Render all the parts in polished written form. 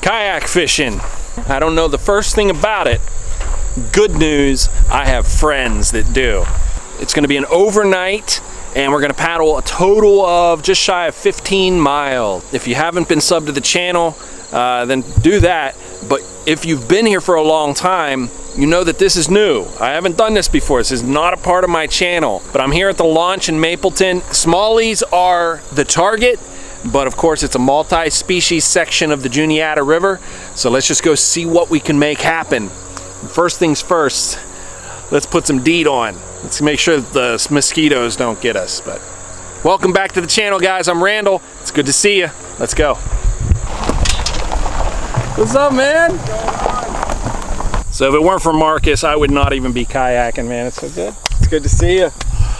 Kayak fishing. I don't know the first thing about it. Good news, I have friends that do. It's gonna be an overnight and we're gonna paddle a total of just shy of 15 miles. If you haven't been subbed to the channel, then do that. But if you've been here for a long time, you know that this is new. I haven't done this before. This is not a part of my channel, but I'm here at the launch in Mapleton. Smallies are the target, but of course it's a multi-species section of the Juniata River. So let's just go see what we can make happen. First things first, let's put some DEET on. Let's make sure that the mosquitoes don't get us. But welcome back to the channel, guys. I'm Randall. It's good to see you. Let's go. What's up, man? So if it weren't for Marcus, I would not even be kayaking, man. It's so good. It's good to see you.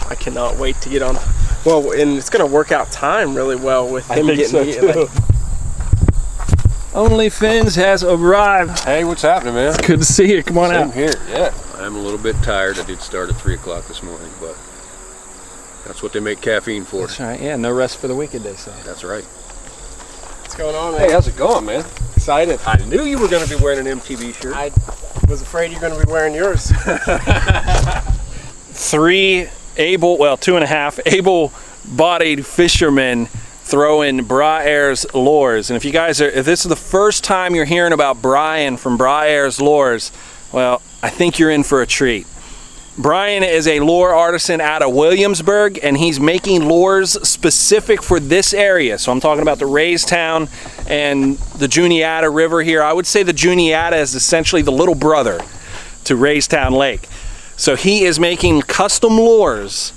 I cannot wait to get on. Well, and it's going to work out time really well with him getting here. Only Fins has arrived. Hey, what's happening, man? It's good to see you. Come on out. Same here, yeah. I'm a little bit tired. I did start at 3 o'clock this morning, but that's what they make caffeine for. That's right, yeah. No rest for the wicked, they say. That's right. What's going on, man? Hey, how's it going, man? Excited. I knew you were going to be wearing an MTV shirt. I was afraid you're going to be wearing yours. 2.5 able-bodied fishermen throwing Bra Ayers Lures. And if you guys if this is the first time you're hearing about Brian from Bra Ayers Lures, well, I think you're in for a treat. Brian is a lure artisan out of Williamsburg, and he's making lures specific for this area. So I'm talking about the Raystown and the Juniata River here. I would say the Juniata is essentially the little brother to Raystown Lake. So he is making custom lures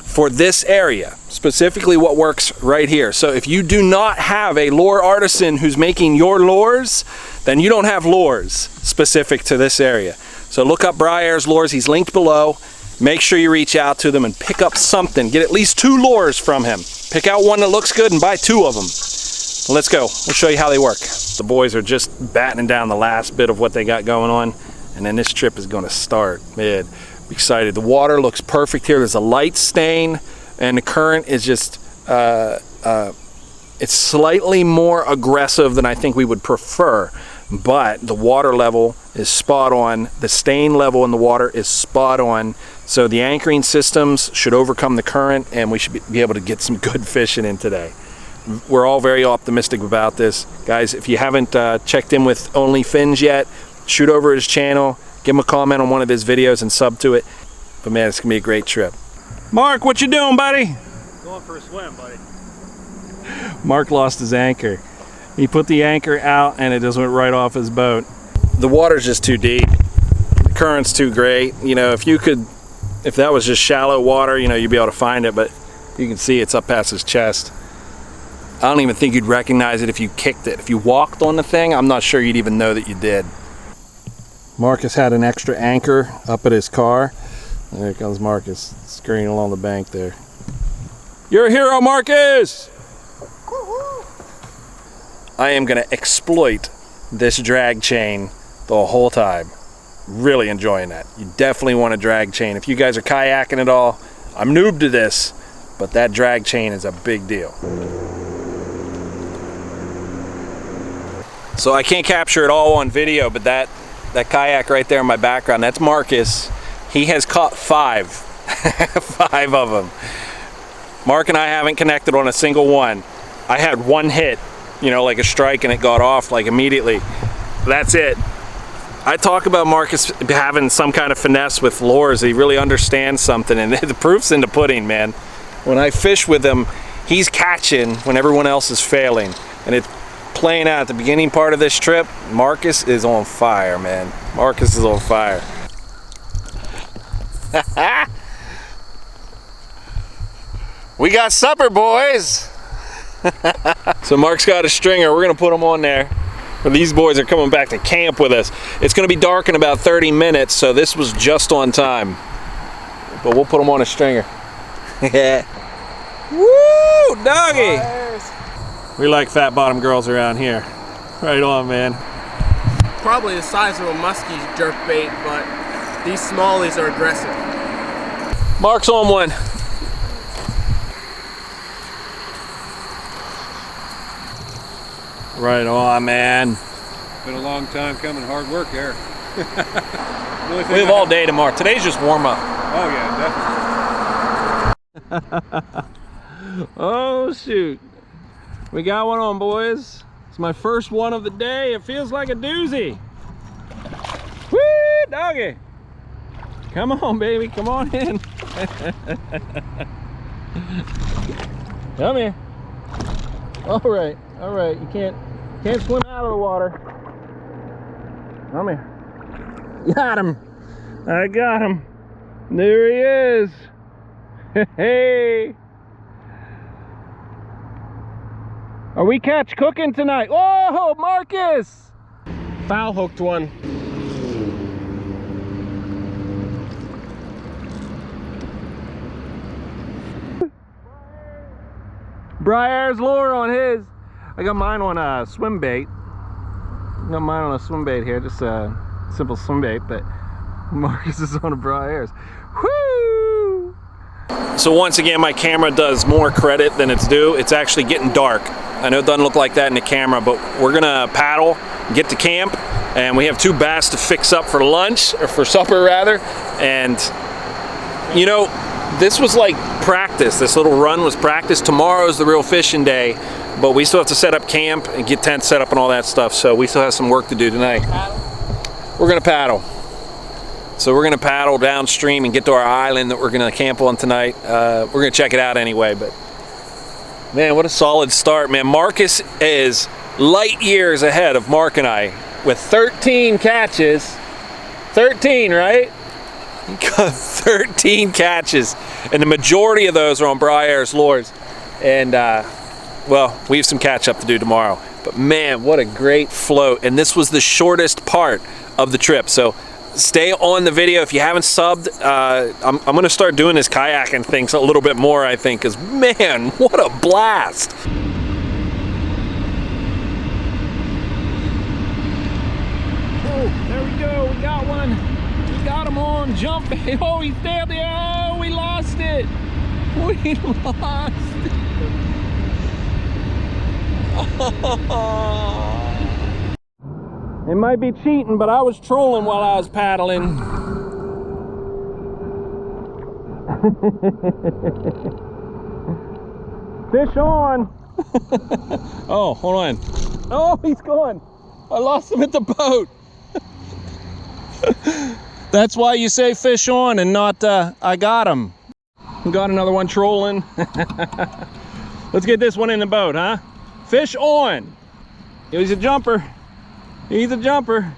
for this area, specifically what works right here. So if you do not have a lure artisan who's making your lures, then you don't have lures specific to this area. So look up Bra Ayers Lures. He's linked below. Make sure you reach out to them and pick up something. Get at least 2 lures from him. Pick out one that looks good and buy 2 of them. Let's go. We'll show you how they work. The boys are just battening down the last bit of what they got going on, and then this trip is going to start. Man, I'm excited. The water looks perfect here. There's a light stain, and the current is just it's slightly more aggressive than I think we would prefer. But the water level is spot on. The stain level in the water is spot on. So the anchoring systems should overcome the current, and we should be able to get some good fishing in today. We're all very optimistic about this. Guys, if you haven't checked in with Only Fins yet, shoot over his channel, give him a comment on one of his videos and sub to it. But man, it's gonna be a great trip. Mark, what you doing, buddy? Going for a swim, buddy. Mark lost his anchor. He put the anchor out and it just went right off his boat. The water's just too deep. The current's too great. You know, if that was just shallow water, you know, you'd be able to find it, but you can see it's up past his chest. I don't even think you'd recognize it if you kicked it. If you walked on the thing, I'm not sure you'd even know that you did. Marcus had an extra anchor up at his car. There comes Marcus, scurrying along the bank there. You're a hero, Marcus! I am gonna exploit this drag chain the whole time. Really enjoying that. You definitely want a drag chain. If you guys are kayaking at all, I'm noob to this, but that drag chain is a big deal. So I can't capture it all on video, but that kayak right there in my background, that's Marcus. He has caught 5. 5 of them. Mark and I haven't connected on a single one. I had 1 hit, you know, like a strike, and it got off like immediately. That's it. I talk about Marcus having some kind of finesse with lures. He really understands something, and the proof's in the pudding, man. When I fish with him, he's catching when everyone else is failing, and it's playing out at the beginning part of this trip. Marcus is on fire, man. Marcus is on fire. We got supper, boys. So Mark's got a stringer. We're gonna put him on there. These boys are coming back to camp with us. It's gonna be dark in about 30 minutes, so this was just on time. But we'll put them on a stringer. Woo, doggy! We like fat bottom girls around here. Right on, man. Probably the size of a muskie jerkbait, but these smallies are aggressive. Mark's on one. Right on, man. Been a long time coming, hard work there. We have all day tomorrow. Today's just warm up. Oh yeah, definitely. Oh shoot. We got one on, boys. It's my first one of the day. It feels like a doozy. Woo, doggy. Come on, baby. Come on in. Come here. All right. All right. You can't swim out of the water. Come here. Got him. I got him. There he is. Hey. Are we catch cooking tonight? Oh, Marcus! Foul hooked one. Bra Ayers lure on his. I got mine on a swim bait. Got mine on a swim bait here, just a simple swim bait, but Marcus is on a Bra Ayers. Woo! So once again, my camera does more credit than it's due. It's actually getting dark. I know it doesn't look like that in the camera, but we're gonna paddle, get to camp, and we have 2 bass to fix up for lunch, or for supper rather. And you know, this was like practice. This little run was practice. Tomorrow's the real fishing day, but we still have to set up camp and get tents set up and all that stuff. So we still have some work to do tonight. We're gonna paddle. So we're gonna paddle downstream and get to our island that we're gonna camp on tonight. We're gonna check it out anyway, but man, what a solid start, man. Marcus is light years ahead of Mark and I with 13 catches. 13, right? He got 13 catches, and the majority of those are on Bra Ayers Lures. And well, we have some catch up to do tomorrow. But man, what a great float. And this was the shortest part of the trip. So stay on the video. If you haven't subbed, I'm gonna start doing this kayaking things a little bit more, I think, because man, what a blast. Oh, there we go, we got one. We got him on jump bait. Oh, he's down there. Oh, we lost it. We lost it. It might be cheating, but I was trolling while I was paddling. Fish on. Oh, hold on. Oh, he's gone. I lost him at the boat. That's why you say fish on and not I got him. We got another one trolling. Let's get this one in the boat, huh? Fish on. He's a jumper. He's a jumper.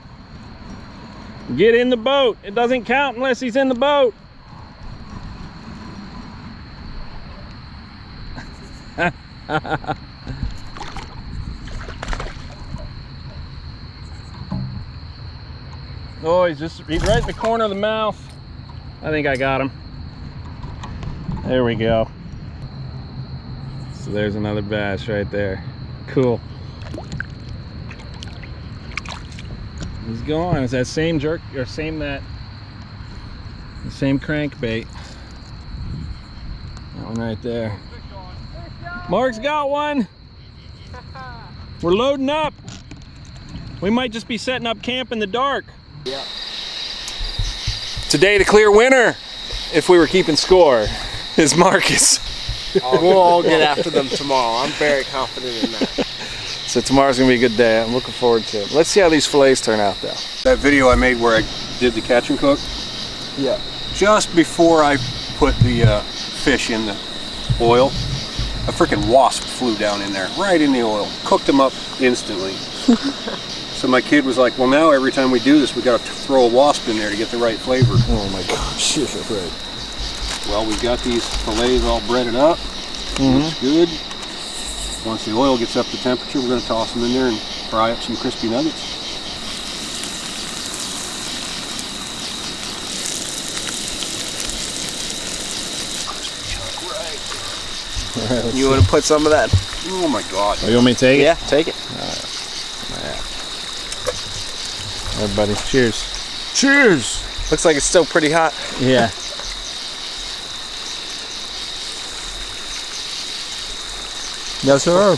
Get in the boat. It doesn't count unless he's in the boat. Oh, he's right in the corner of the mouth. I think I got him. There we go. So there's another bass right there. Cool. He's gone. It's that same jerk, or same crankbait. That one right there. Mark's got one. We're loading up. We might just be setting up camp in the dark. Yeah. Today the clear winner, if we were keeping score, is Marcus. We'll all get after them tomorrow. I'm very confident in that. So tomorrow's gonna be a good day. I'm looking forward to it. Let's see how these fillets turn out though. That video I made where I did the catch and cook, Yeah. just before I put the fish in the oil, a freaking wasp flew down in there, right in the oil. Cooked them up instantly. So my kid was like, well, now every time we do this, we got to throw a wasp in there to get the right flavor. Oh my gosh, yeah, right. Well, we've got these fillets all breaded up. Looks good. Once the oil gets up to temperature, we're going to toss them in there and fry up some crispy nuggets. Right, You want to put some of that? Oh my God. Oh, you want me to take it? Yeah, take it. Everybody, cheers. Cheers! Looks like it's still pretty hot. Yeah. Yes, sir.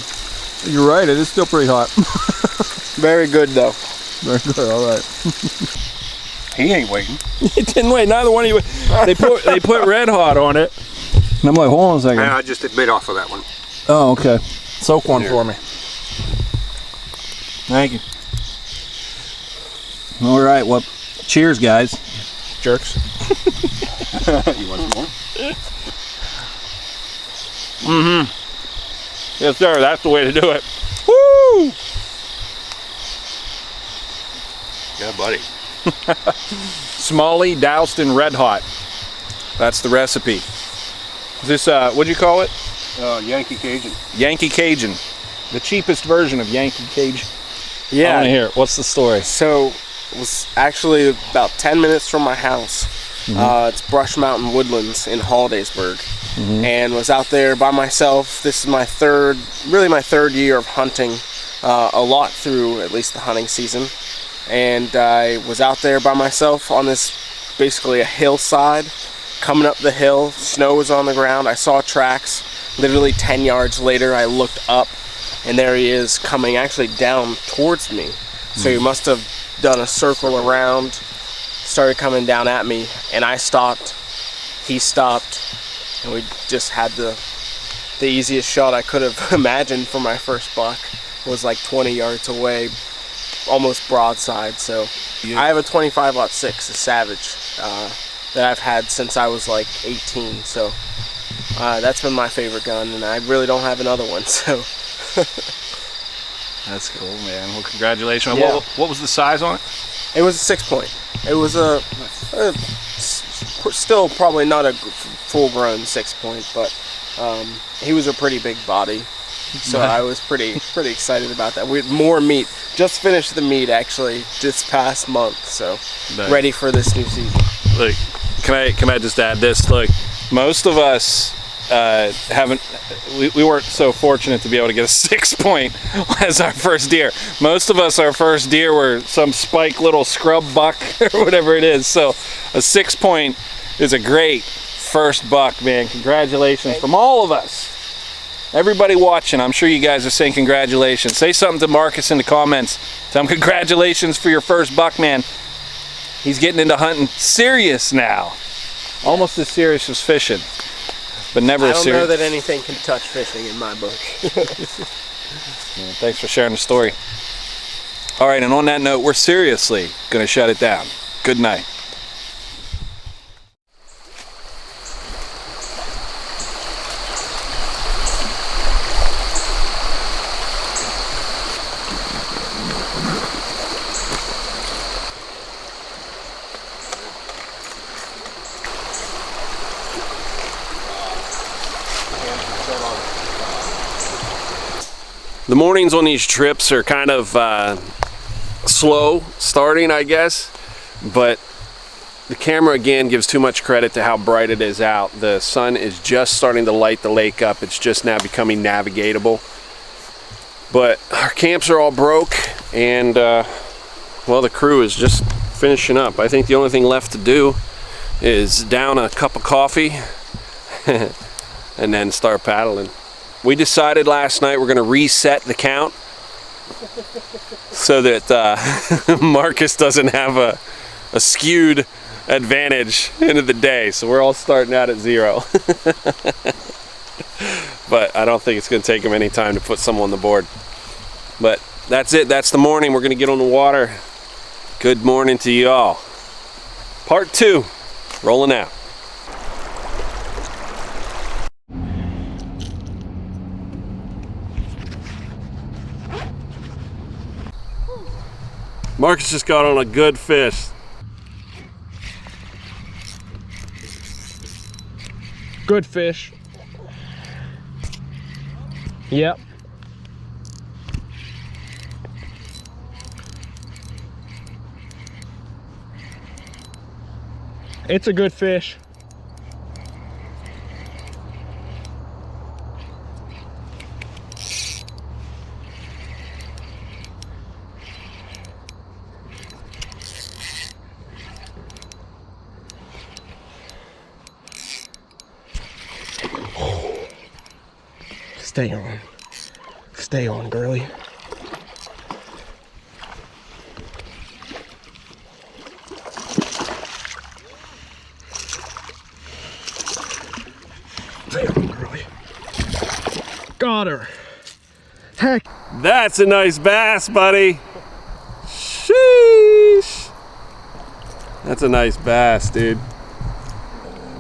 You're right, it is still pretty hot. Very good though. Very good, all right. He ain't waiting. It didn't wait, neither one of you. They put red hot on it. And I'm like, hold on a second. I just bit off of that one. Oh, okay. Soak one for me. Thank you. All right, well, cheers, guys. Jerks. You want some more? Mm-hmm. Yes, sir, that's the way to do it. Woo! Yeah, buddy. Smalley doused in red hot. That's the recipe. Is this, what'd you call it? Yankee Cajun. Yankee Cajun. The cheapest version of Yankee Cajun. Yeah. I want to hear it. What's the story? So it was actually about 10 minutes from my house. It's Brush Mountain Woodlands in Hollidaysburg. And was out there by myself. This is my third year of hunting, a lot through at least the hunting season. And I was out there by myself on this, basically a hillside, coming up the hill. Snow was on the ground. I saw tracks. Literally 10 yards later, I looked up, and there he is coming actually down towards me. So he must have done a circle around, started coming down at me, and I stopped. He stopped, and we just had the easiest shot I could have imagined for my first buck. It was like 20 yards away, almost broadside. So I have a 25-06, a Savage, that I've had since I was like 18. So that's been my favorite gun, and I really don't have another one. So That's cool, man. Well, congratulations. Yeah. What was the size on it? it was a 6-point. It was still probably not a full-grown 6-point, but he was a pretty big body. So I was pretty excited about that. We had more meat. Just finished the meat actually this past month, so Nice. ready for this new season. Look, can I just add this? Look, most of us we weren't so fortunate to be able to get a 6-point as our first deer. Most of us, our first deer were some spike little scrub buck or whatever it is. So a 6-point is a great first buck, man. Congratulations from all of us. Everybody watching, I'm sure you guys are saying congratulations. Say something to Marcus in the comments. Tell him congratulations for your first buck, man. He's getting into hunting serious now. Almost as serious as fishing, but never as I don't serious. know that anything can touch fishing in my book. Yeah, thanks for sharing the story. All right, and on that note, we're seriously going to shut it down. Good night. The mornings on these trips are kind of slow starting, I guess, but the camera again gives too much credit to how bright it is out. The sun is just starting to light the lake up. It's just now becoming navigatable. But our camps are all broke, and well, the crew is just finishing up. I think the only thing left to do is down a cup of coffee and then start paddling. We decided last night we're going to reset the count so that Marcus doesn't have a skewed advantage into the day. So we're all starting out at 0. But I don't think it's going to take him any time to put some on the board. But that's it. That's the morning. We're going to get on the water. Good morning to you all. Part 2, rolling out. Marcus just got on a good fish. Good fish. Yep. It's a good fish. Stay on. Stay on, girly. Stay on, girly. Got her. Heck. That's a nice bass, buddy. Sheesh. That's a nice bass, dude.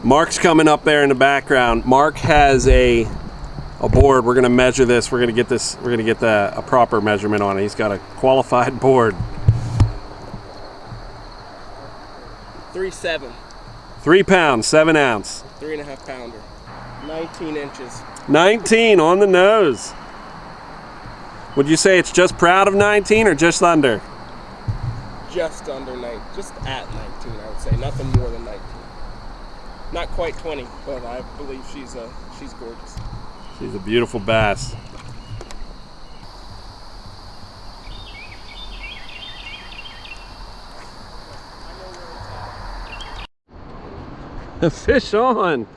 Mark's coming up there in the background. Mark has a board. We're gonna measure this. We're gonna get this. We're gonna get a proper measurement on it. He's got a qualified board. 3.7. 3 pounds, 7 ounce. 3.5 pounder. 19 inches. 19 on the nose. Would you say it's just proud of 19 or just under? Just under 19. Just at 19, I would say. Nothing more than 19. Not quite 20, but I believe she's gorgeous. She's a beautiful bass. The fish on.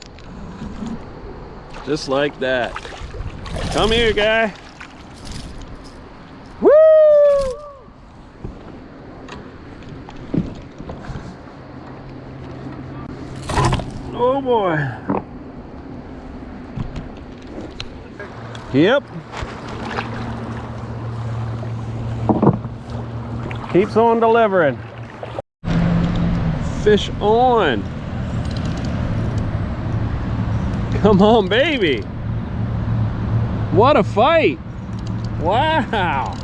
Just like that. Come here, guy. Woo! Oh boy. Yep. Keeps on delivering. Fish on. Come on, baby. What a fight. Wow.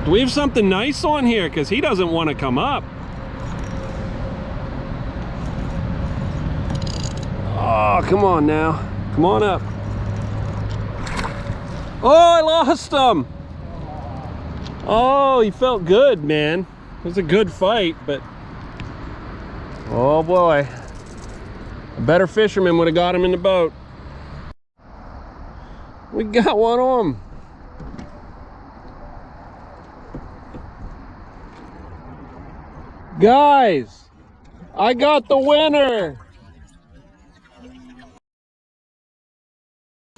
Do we have something nice on here? Because he doesn't want to come up. Oh, come on now. Come on up. Oh, I lost him. Oh, he felt good, man. It was a good fight, but oh boy. A better fisherman would have got him in the boat. We got one on him. Guys, I got the winner.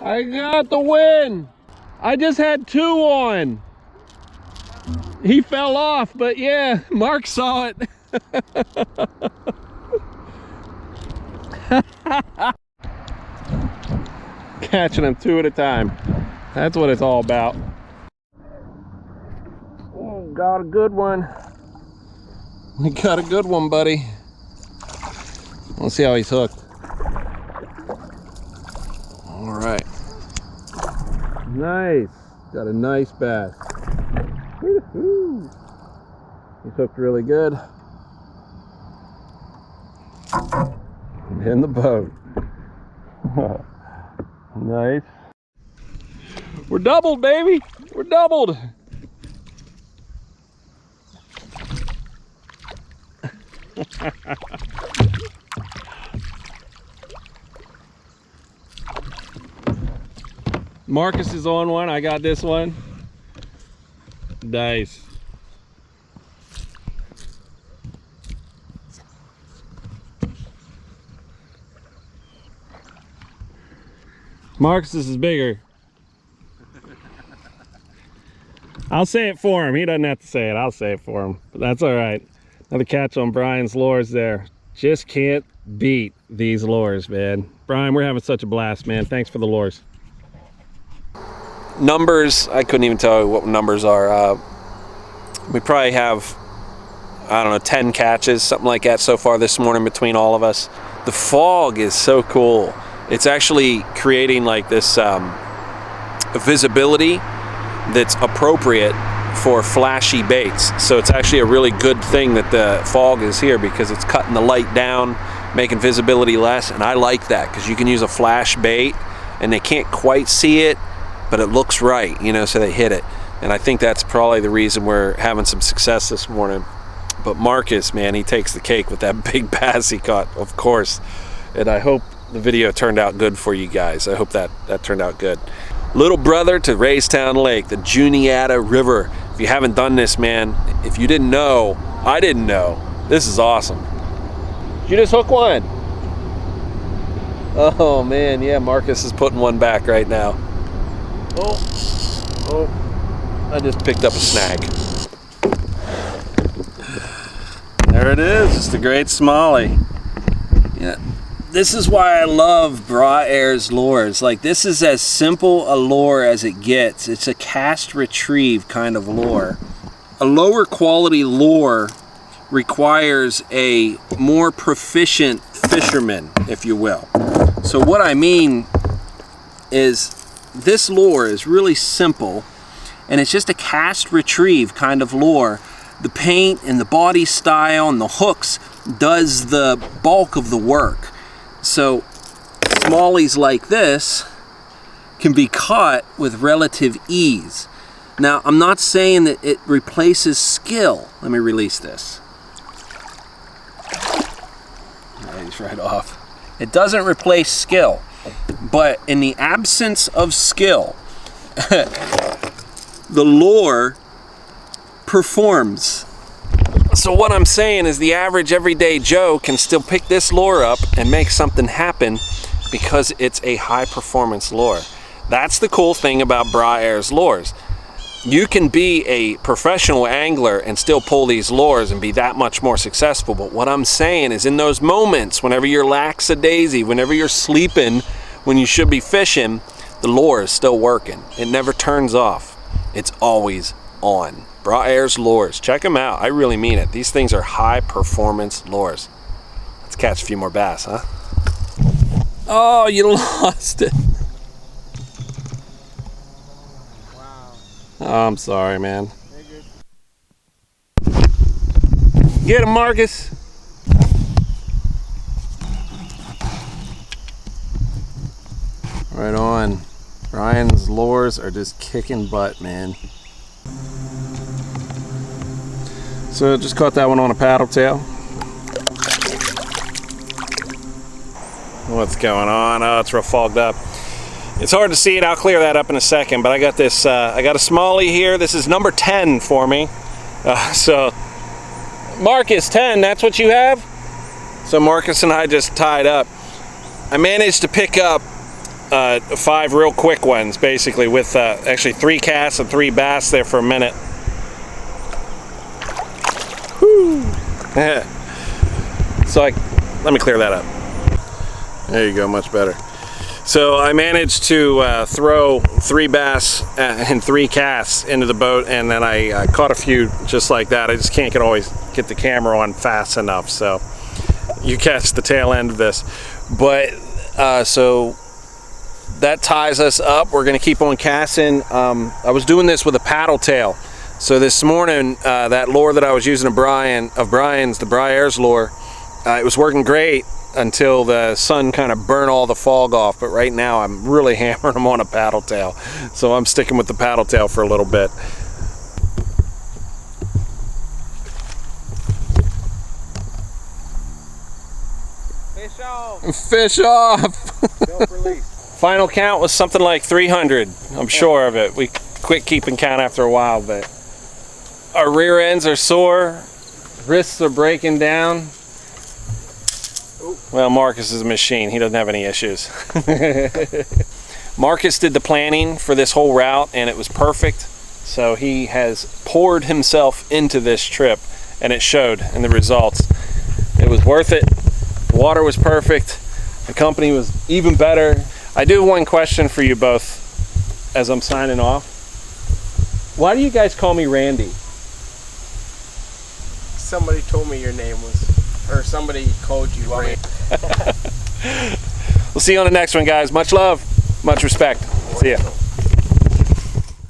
I got the win. I just had 2 on. He fell off, but yeah, Mark saw it. Catching them 2 at a time. That's what it's all about. Oh, got a good one. We got a good one, buddy. Let's see how he's hooked. All right. Nice. Got a nice bass. Woo-hoo. He's hooked really good. In the boat. Nice. We're doubled, baby. We're doubled. Marcus is on one. I got this one. Nice. Marcus is bigger. I'll say it for him. He doesn't have to say it. I'll say it for him. But that's all right. Another catch on Brian's lures there. Just can't beat these lures, man. Brian, we're having such a blast, man. Thanks for the lures. Numbers, I couldn't even tell you what numbers are. We probably have, I don't know, 10 catches, something like that so far this morning between all of us. The fog is so cool. It's actually creating like this visibility that's appropriate for flashy baits. So it's actually a really good thing that the fog is here because it's cutting the light down, making visibility less, and I like that because you can use a flash bait and they can't quite see it, but it looks right, you know, so they hit it. And I think that's probably the reason we're having some success this morning. But Marcus, man, he takes the cake with that big bass he caught, of course. And I hope the video turned out good for you guys. I hope that turned out good. Little brother to Raystown Lake, the Juniata River. If you haven't done this, man, if you didn't know, I didn't know, this is awesome. Did you just hook one? Oh man, yeah, Marcus is putting one back right now. Oh, I just picked up a snag. There it is, it's the great smallie. Yeah, this is why I love Bra Ayers Lures. Like, this is as simple a lure as it gets. It's a cast retrieve kind of lure. A lower quality lure requires a more proficient fisherman, if you will. So what I mean is this lure is really simple, and it's just a cast retrieve kind of lure. The paint and the body style and the hooks does the bulk of the work. So smallies like this can be caught with relative ease. Now, I'm not saying that it replaces skill. Let me release this. He's right off. It doesn't replace skill, but in the absence of skill, the lure performs. So what I'm saying is the average everyday Joe can still pick this lure up and make something happen because it's a high performance lure. That's the cool thing about Bra Ayers Lures. You can be a professional angler and still pull these lures and be that much more successful. But what I'm saying is, in those moments, whenever you're lackadaisy, whenever you're sleeping, when you should be fishing, the lure is still working. It never turns off. It's always on. Bra Ayers Lures. Check them out. I really mean it. These things are high performance lures. Let's catch a few more bass, huh? Oh, you lost it. Oh, I'm sorry, man. Get him, Marcus. Right on. Ryan's lures are just kicking butt, man. So just caught that one on a paddle tail. What's going on? Oh, it's real fogged up. It's hard to see it. I'll clear that up in a second, but I got this, I got a smallie here. This is number 10 for me. So, Marcus, 10, that's what you have? So Marcus and I just tied up. I managed to pick up 5 real quick ones, basically, with actually 3 casts and 3 bass there for a minute. Whew. So let me clear that up. There you go, much better. So I managed to throw 3 bass and 3 casts into the boat, and then I caught a few just like that. I just can't always get the camera on fast enough, so you catch the tail end of this. But so that ties us up. We're gonna keep on casting. I was doing this with a paddle tail. So this morning, that lure that I was using of Brian's, the Bra Ayers lure, it was working great until the sun kind of burned all the fog off. But right now I'm really hammering them on a paddle tail. So I'm sticking with the paddle tail for a little bit. Fish off. Fish off. Don't release. Final count was something like 300. I'm sure of it. We quit keeping count after a while, but our rear ends are sore. Wrists are breaking down. Well, Marcus is a machine. He doesn't have any issues. Marcus did the planning for this whole route, and it was perfect. So he has poured himself into this trip, and it showed in the results. It was worth it. The water was perfect. The company was even better. I do have one question for you both as I'm signing off. Why do you guys call me Randy? Somebody told me your name was, or somebody called you Randy. We'll see you on the next one, guys. Much love, much respect. See ya.